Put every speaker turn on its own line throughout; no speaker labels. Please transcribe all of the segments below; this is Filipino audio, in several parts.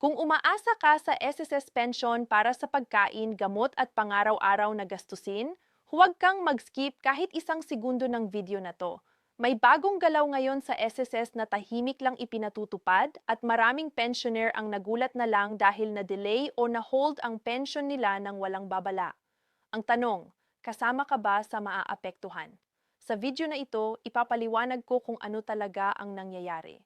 Kung umaasa ka sa SSS pension para sa pagkain, gamot at pangaraw-araw na gastusin, huwag kang mag-skip kahit isang segundo ng video na to. May bagong galaw ngayon sa SSS na tahimik lang ipinatutupad at maraming pensioner ang nagulat na lang dahil na-delay o na-hold ang pension nila ng walang babala. Ang tanong, kasama ka ba sa maaapektuhan? Sa video na ito, ipapaliwanag ko kung ano talaga ang nangyayari.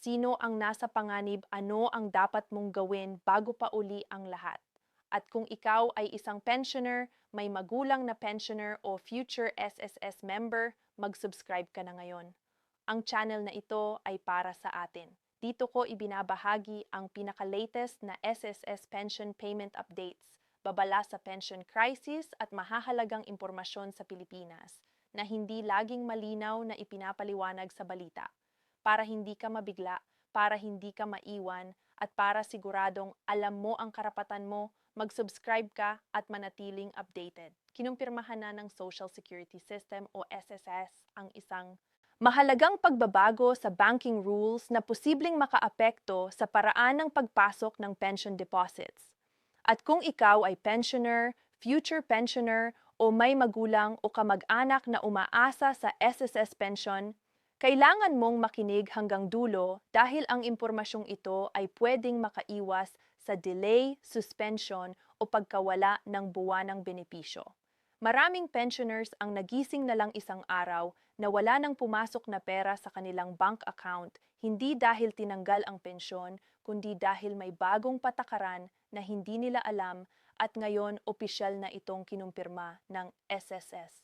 Sino ang nasa panganib, ano ang dapat mong gawin bago pa uli ang lahat. At kung ikaw ay isang pensioner, may magulang na pensioner o future SSS member, mag-subscribe ka na ngayon. Ang channel na ito ay para sa atin. Dito ko ibinabahagi ang pinaka-latest na SSS pension payment updates, babala sa pension crisis at mahahalagang impormasyon sa Pilipinas na hindi laging malinaw na ipinapaliwanag sa balita. Para hindi ka mabigla, para hindi ka maiwan, at para siguradong alam mo ang karapatan mo, mag-subscribe ka at manatiling updated. Kinumpirmahan na ng Social Security System o SSS ang isang mahalagang pagbabago sa banking rules na posibleng makaapekto sa paraan ng pagpasok ng pension deposits. At kung ikaw ay pensioner, future pensioner, o may magulang o kamag-anak na umaasa sa SSS pension, kailangan mong makinig hanggang dulo dahil ang impormasyong ito ay pwedeng makaiwas sa delay, suspension o pagkawala ng buwanang benepisyo. Maraming pensioners ang nagising na lang isang araw na wala nang pumasok na pera sa kanilang bank account, hindi dahil tinanggal ang pensyon, kundi dahil may bagong patakaran na hindi nila alam at ngayon opisyal na itong kinumpirma ng SSS.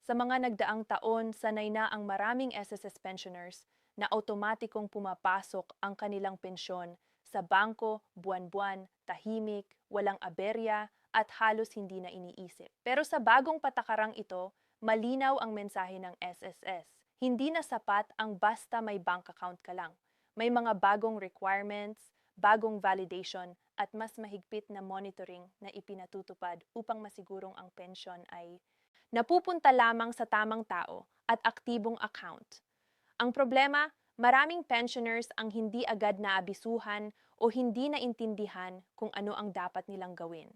Sa mga nagdaang taon, sanay na ang maraming SSS pensioners na automatikong pumapasok ang kanilang pensyon sa bangko, buwan-buwan, tahimik, walang aberya at halos hindi na iniisip. Pero sa bagong patakarang ito, malinaw ang mensahe ng SSS. Hindi na sapat ang basta may bank account ka lang. May mga bagong requirements, bagong validation at mas mahigpit na monitoring na ipinatutupad upang masigurong ang pensyon ay napupunta lamang sa tamang tao at aktibong account. Ang problema, maraming pensioners ang hindi agad naabisuhan o hindi naintindihan kung ano ang dapat nilang gawin.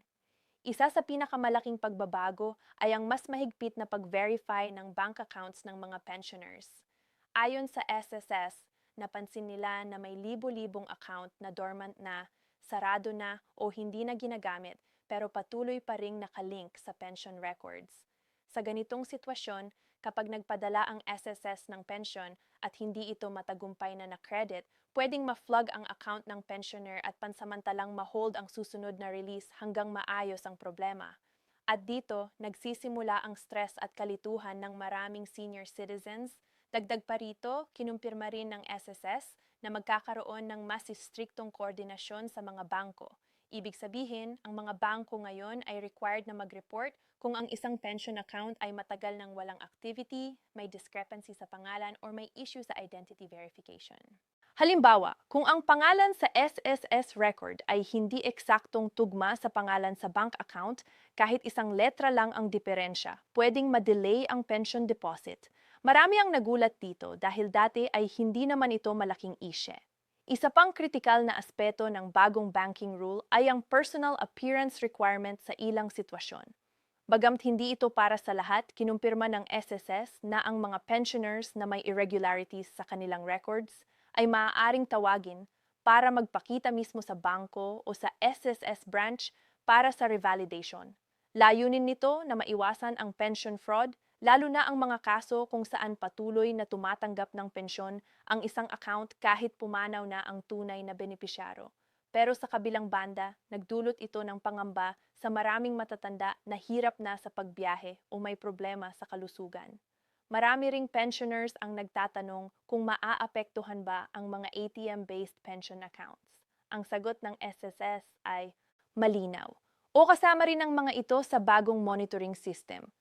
Isa sa pinakamalaking pagbabago ay ang mas mahigpit na pag-verify ng bank accounts ng mga pensioners. Ayon sa SSS, napansin nila na may libo-libong account na dormant na, sarado na o hindi na ginagamit pero patuloy pa ring nakalink sa pension records. Sa ganitong sitwasyon, kapag nagpadala ang SSS ng pensyon at hindi ito matagumpay na na-credit, pwedeng ma-flog ang account ng pensioner at pansamantalang ma-hold ang susunod na release hanggang maayos ang problema. At dito, nagsisimula ang stress at kalituhan ng maraming senior citizens. Dagdag pa rito, kinumpirma rin ng SSS na magkakaroon ng mas striktong koordinasyon sa mga bangko. Ibig sabihin, ang mga bangko ngayon ay required na mag-report kung ang isang pension account ay matagal nang walang activity, may discrepancy sa pangalan, or may issue sa identity verification. Halimbawa, kung ang pangalan sa SSS record ay hindi eksaktong tugma sa pangalan sa bank account, kahit isang letra lang ang diferensya, pwedeng ma-delay ang pension deposit. Marami ang nagulat dito dahil dati ay hindi naman ito malaking issue. Isa pang kritikal na aspeto ng bagong banking rule ay ang personal appearance requirement sa ilang sitwasyon. Bagamat hindi ito para sa lahat, kinumpirma ng SSS na ang mga pensioners na may irregularities sa kanilang records ay maaaring tawagin para magpakita mismo sa bangko o sa SSS branch para sa revalidation. Layunin nito na maiwasan ang pension fraud, lalo na ang mga kaso kung saan patuloy na tumatanggap ng pensyon ang isang account kahit pumanaw na ang tunay na benepisyaro. Pero sa kabilang banda, nagdulot ito ng pangamba sa maraming matatanda na hirap na sa pagbiyahe o may problema sa kalusugan. Marami ring pensioners ang nagtatanong kung maaapektuhan ba ang mga ATM-based pension accounts. Ang sagot ng SSS ay malinaw. O kasama rin ang mga ito sa bagong monitoring system.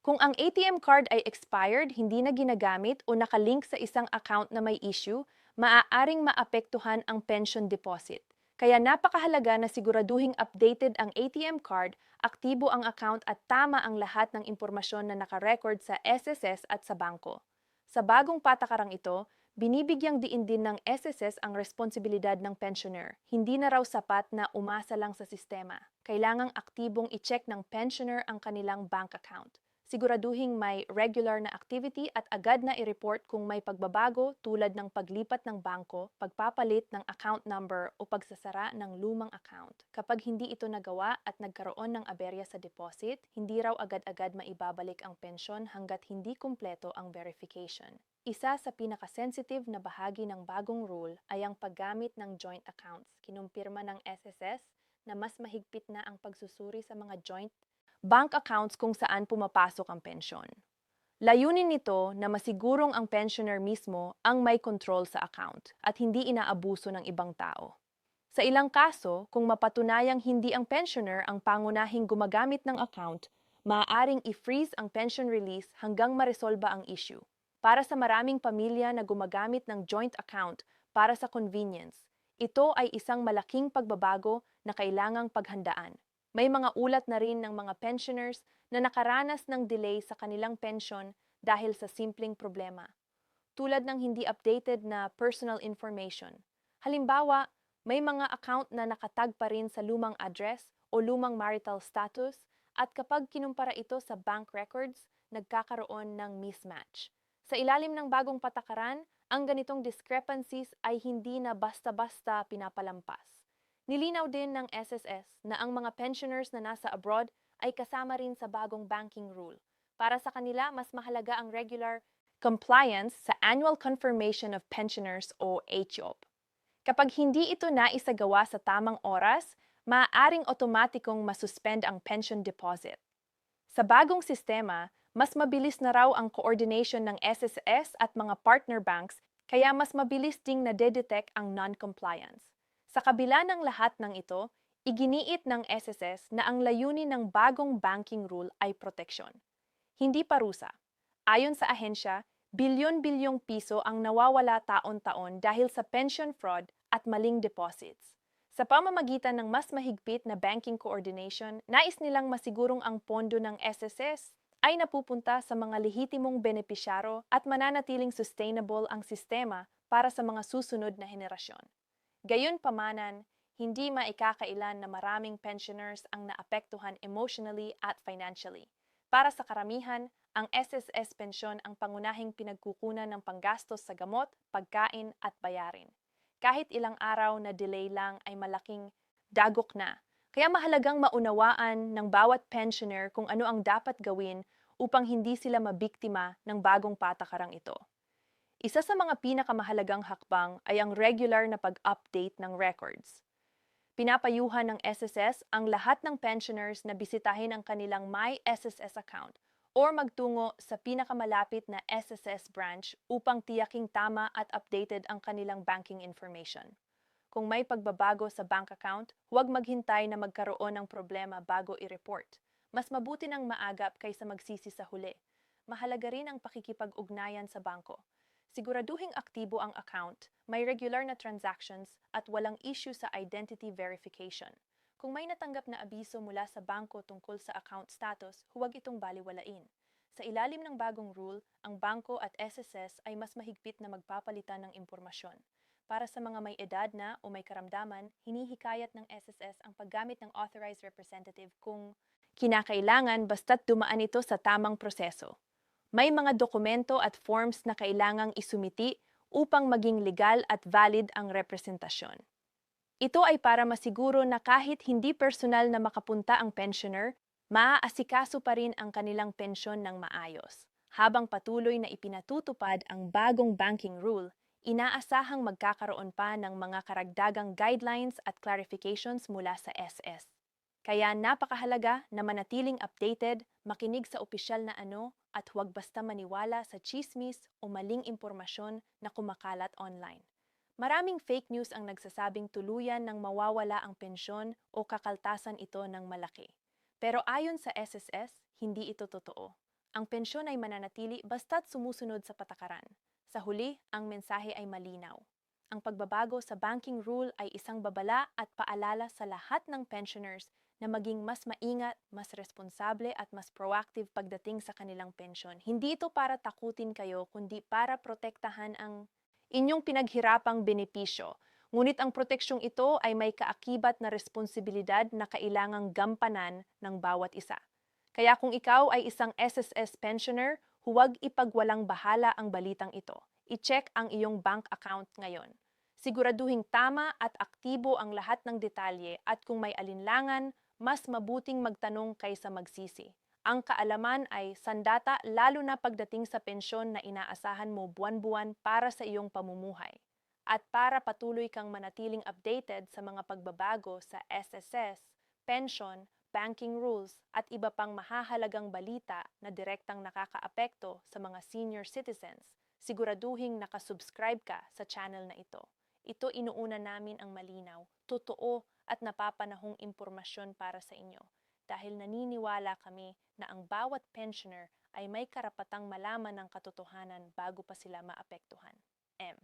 Kung ang ATM card ay expired, hindi na ginagamit o nakalink sa isang account na may issue, maaaring maapektuhan ang pension deposit. Kaya napakahalaga na siguraduhing updated ang ATM card, aktibo ang account at tama ang lahat ng impormasyon na nakarecord sa SSS at sa bangko. Sa bagong patakarang ito, Binibigyang diin din ng SSS ang responsibilidad ng pensioner. Hindi na raw sapat na umasa lang sa sistema. Kailangang aktibong i-check ng pensioner ang kanilang bank account. Siguraduhing may regular na activity at agad na i-report kung may pagbabago tulad ng paglipat ng bangko, pagpapalit ng account number o pagsasara ng lumang account. Kapag hindi ito nagawa at nagkaroon ng aberya sa deposit, hindi raw agad-agad maibabalik ang pensyon hanggat hindi kumpleto ang verification. Isa sa pinakasensitive na bahagi ng bagong rule ay ang paggamit ng joint accounts. Kinumpirma ng SSS na mas mahigpit na ang pagsusuri sa mga joint bank accounts kung saan pumapasok ang pensyon. Layunin nito na masigurong ang pensioner mismo ang may control sa account at hindi inaabuso ng ibang tao. Sa ilang kaso, kung mapatunayang hindi ang pensioner ang pangunahing gumagamit ng account, maaaring i-freeze ang pension release hanggang maresolba ang issue. Para sa maraming pamilya na gumagamit ng joint account para sa convenience, ito ay isang malaking pagbabago na kailangang paghandaan. May mga ulat na rin ng mga pensioners na nakaranas ng delay sa kanilang pensyon dahil sa simpleng problema, tulad ng hindi updated na personal information. Halimbawa, may mga account na nakatag pa rin sa lumang address o lumang marital status at kapag kinumpara ito sa bank records, nagkakaroon ng mismatch. Sa ilalim ng bagong patakaran, ang ganitong discrepancies ay hindi na basta-basta pinapalampas. Nilinaw din ng SSS na ang mga pensioners na nasa abroad ay kasama rin sa bagong banking rule. Para sa kanila, mas mahalaga ang regular compliance sa Annual Confirmation of Pensioners o HOP. Kapag hindi ito naisagawa sa tamang oras, maaaring otomatikong masuspend ang pension deposit. Sa bagong sistema, mas mabilis na raw ang coordination ng SSS at mga partner banks, kaya mas mabilis ding nadedetect ang non-compliance. Sa kabila ng lahat ng ito, iginiit ng SSS na ang layunin ng bagong banking rule ay proteksyon, hindi parusa. Ayon sa ahensya, bilyon-bilyong piso ang nawawala taon-taon dahil sa pension fraud at maling deposits. Sa pamamagitan ng mas mahigpit na banking coordination, nais nilang masigurong ang pondo ng SSS ay napupunta sa mga lehitimong benepisyaro at mananatiling sustainable ang sistema para sa mga susunod na henerasyon. Gayunpamanan, hindi maikakailan na maraming pensioners ang naapektuhan emotionally at financially. Para sa karamihan, ang SSS pensyon ang pangunahing pinagkukunan ng panggastos sa gamot, pagkain at bayarin. Kahit ilang araw na delay lang ay malaking dagok na. Kaya mahalagang maunawaan ng bawat pensioner kung ano ang dapat gawin upang hindi sila mabiktima ng bagong patakarang ito. Isa sa mga pinakamahalagang hakbang ay ang regular na pag-update ng records. Pinapayuhan ng SSS ang lahat ng pensioners na bisitahin ang kanilang My SSS account or magtungo sa pinakamalapit na SSS branch upang tiyaking tama at updated ang kanilang banking information. Kung may pagbabago sa bank account, huwag maghintay na magkaroon ng problema bago i-report. Mas mabuti ng maagap kaysa magsisi sa huli. Mahalaga rin ang pakikipag-ugnayan sa bangko. Siguraduhing aktibo ang account, may regular na transactions at walang issue sa identity verification. Kung may natanggap na abiso mula sa bangko tungkol sa account status, huwag itong baliwalain. Sa ilalim ng bagong rule, ang bangko at SSS ay mas mahigpit na magpapalitan ng impormasyon. Para sa mga may edad na o may karamdaman, hinihikayat ng SSS ang paggamit ng authorized representative kung kinakailangan basta't dumaan ito sa tamang proseso. May mga dokumento at forms na kailangang isumiti upang maging legal at valid ang representasyon. Ito ay para masiguro na kahit hindi personal na makapunta ang pensioner, maaasikaso pa rin ang kanilang pensyon ng maayos. Habang patuloy na ipinatutupad ang bagong banking rule, inaasahang magkakaroon pa ng mga karagdagang guidelines at clarifications mula sa SS. Kaya napakahalaga na manatiling updated, makinig sa opisyal na at huwag basta maniwala sa chismis o maling impormasyon na kumakalat online. Maraming fake news ang nagsasabing tuluyan ng mawawala ang pensyon o kakaltasan ito ng malaki. Pero ayon sa SSS, hindi ito totoo. Ang pensyon ay mananatili basta't sumusunod sa patakaran. Sa huli, ang mensahe ay malinaw. Ang pagbabago sa banking rule ay isang babala at paalala sa lahat ng pensioners na maging mas maingat, mas responsable at mas proactive pagdating sa kanilang pensyon. Hindi ito para takutin kayo, kundi para protektahan ang inyong pinaghirapang benepisyo. Ngunit ang proteksyong ito ay may kaakibat na responsibilidad na kailangang gampanan ng bawat isa. Kaya kung ikaw ay isang SSS pensioner, huwag ipagwalang bahala ang balitang ito. I-check ang iyong bank account ngayon. Siguraduhing tama at aktibo ang lahat ng detalye at kung may alinlangan, mas mabuting magtanong kaysa magsisi. Ang kaalaman ay sandata lalo na pagdating sa pensyon na inaasahan mo buwan-buwan para sa iyong pamumuhay. At para patuloy kang manatiling updated sa mga pagbabago sa SSS, pension, banking rules at iba pang mahahalagang balita na direktang nakakaapekto sa mga senior citizens, siguraduhing nakasubscribe ka sa channel na ito. Ito inuuna namin ang malinaw, totoo at napapanahong impormasyon para sa inyo dahil naniniwala kami na ang bawat pensioner ay may karapatang malaman ng katotohanan bago pa sila maapektuhan. M.